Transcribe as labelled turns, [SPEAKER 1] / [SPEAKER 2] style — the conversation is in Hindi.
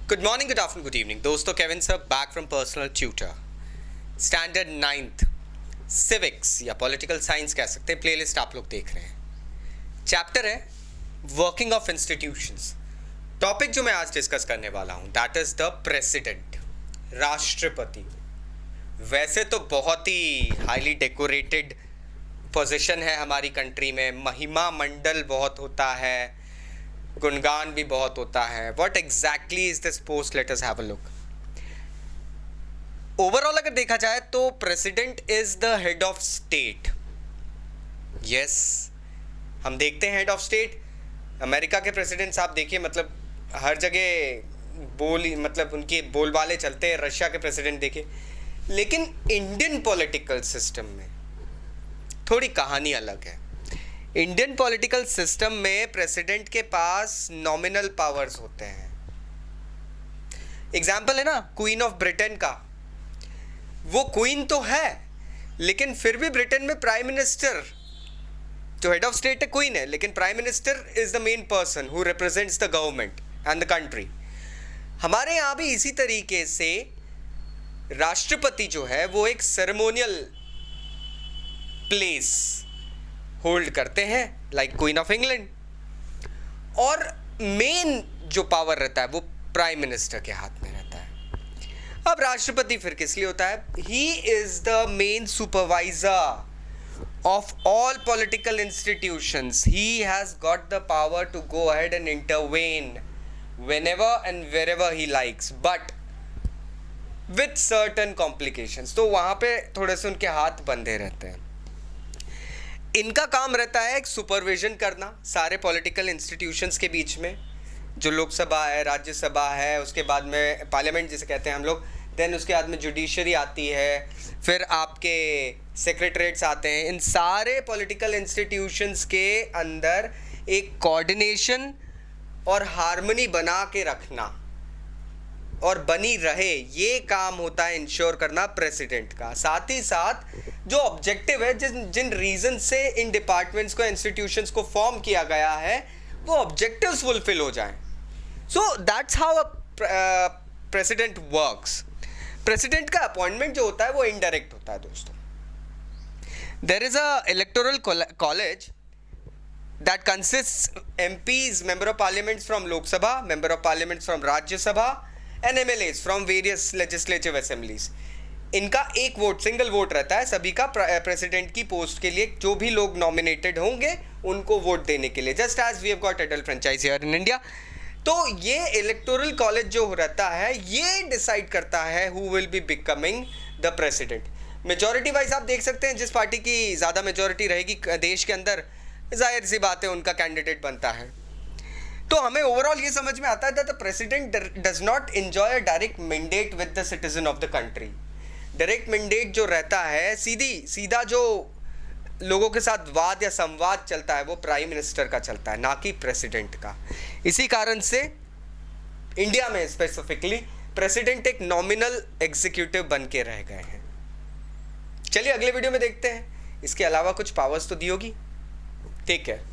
[SPEAKER 1] Good morning, good afternoon, good evening दोस्तों। Kevin sir back from personal tutor. Standard 9th civics या पॉलिटिकल साइंस कह सकते हैं, प्लेलिस्ट आप लोग देख रहे हैं। चैप्टर है वर्किंग ऑफ इंस्टीट्यूशंस। टॉपिक जो मैं आज डिस्कस करने वाला हूं दैट इज द प्रेसिडेंट, राष्ट्रपति। वैसे तो बहुत ही हाईली डेकोरेटेड पोजीशन है हमारी कंट्री में, महिमा मंडल बहुत होता है, गुणगान भी बहुत होता है। What exactly is this post, let us have a look. Overall अगर देखा जाए तो president is the head of state. Yes, हम देखते हैं हेड ऑफ स्टेट। अमेरिका के प्रेसिडेंट्स आप देखिए, मतलब हर जगह मतलब उनके बोलबाले चलते हैं। रशिया के प्रेसिडेंट देखिए। लेकिन इंडियन पॉलिटिकल सिस्टम में थोड़ी कहानी अलग है। इंडियन पॉलिटिकल सिस्टम में प्रेसिडेंट के पास नॉमिनल पावर्स होते हैं। एग्जाम्पल है ना क्वीन ऑफ ब्रिटेन का। वो क्वीन तो है, लेकिन फिर भी ब्रिटेन में प्राइम मिनिस्टर जो हेड ऑफ स्टेट है क्वीन है, लेकिन prime minister is the main person who represents the government and the country. हमारे यहां भी इसी तरीके से राष्ट्रपति जो है वो एक सेरेमोनियल प्लेस होल्ड करते हैं, लाइक क्वीन ऑफ इंग्लैंड। और मेन जो पावर रहता है वो प्राइम मिनिस्टर के हाथ में रहता है। अब राष्ट्रपति फिर किस लिए होता है? He is the main supervisor of all political institutions. He has got the power to go ahead and intervene whenever and wherever he likes, but with certain complications। तो वहां पे थोड़े से उनके हाथ बंधे रहते हैं। इनका काम रहता है एक सुपरविजन करना सारे पॉलिटिकल इंस्टीट्यूशंस के बीच में, जो लोकसभा है, राज्यसभा है, उसके बाद में पार्लियामेंट जिसे कहते हैं हम लोग, देन उसके बाद में जुडिशरी आती है, फिर आपके सेक्रेटरीट्स आते हैं। इन सारे पॉलिटिकल इंस्टीट्यूशंस के अंदर एक कोऑर्डिनेशन और हार्मनी बना के रखना और बनी रहे, ये काम होता है इंश्योर करना प्रेसिडेंट का। साथ ही साथ जो ऑब्जेक्टिव है, जिन रीजन से इन डिपार्टमेंट्स को, इंस्टीट्यूशंस को फॉर्म किया गया है, वो ऑब्जेक्टिव्स फुलफिल हो जाएं। So that's how a president works. President का अपॉइंटमेंट जो होता है वो इनडायरेक्ट होता है दोस्तों। There is a electoral college that consists MPs, member of parliaments from Lok Sabha, member of parliaments from Rajya Sabha and MLAs from various legislative assemblies। इनका एक वोट, सिंगल वोट रहता है सभी का प्रेसिडेंट की पोस्ट के लिए। जो भी लोग नॉमिनेटेड होंगे उनको वोट देने के लिए, just as we have got adult franchise here in India. तो ये इलेक्टोरल कॉलेज जो रहता है ये डिसाइड करता है who will be becoming the president. Majority wise आप देख सकते हैं, जिस पार्टी की ज़्यादा मेजॉरिटी रहेगी देश के अंदर, जाहिर सी बात है उनका कैंडिडेट बनता है। तो हमें ओवरऑल ये समझ में आता है that the president does not enjoy a direct mandate with the citizen of the country. Direct mandate जो रहता है, सीधा जो लोगों के साथ वाद या संवाद चलता है, वो प्राइम मिनिस्टर का चलता है, ना कि प्रेसिडेंट का। इसी कारण से इंडिया में स्पेसिफिकली प्रेसिडेंट एक नॉमिनल एग्जीक्यूटिव बन के रह गए हैं। चलिए अगले वीडियो में देखते हैं इसके अलावा कुछ पावर्स तो दी होगी। Take care.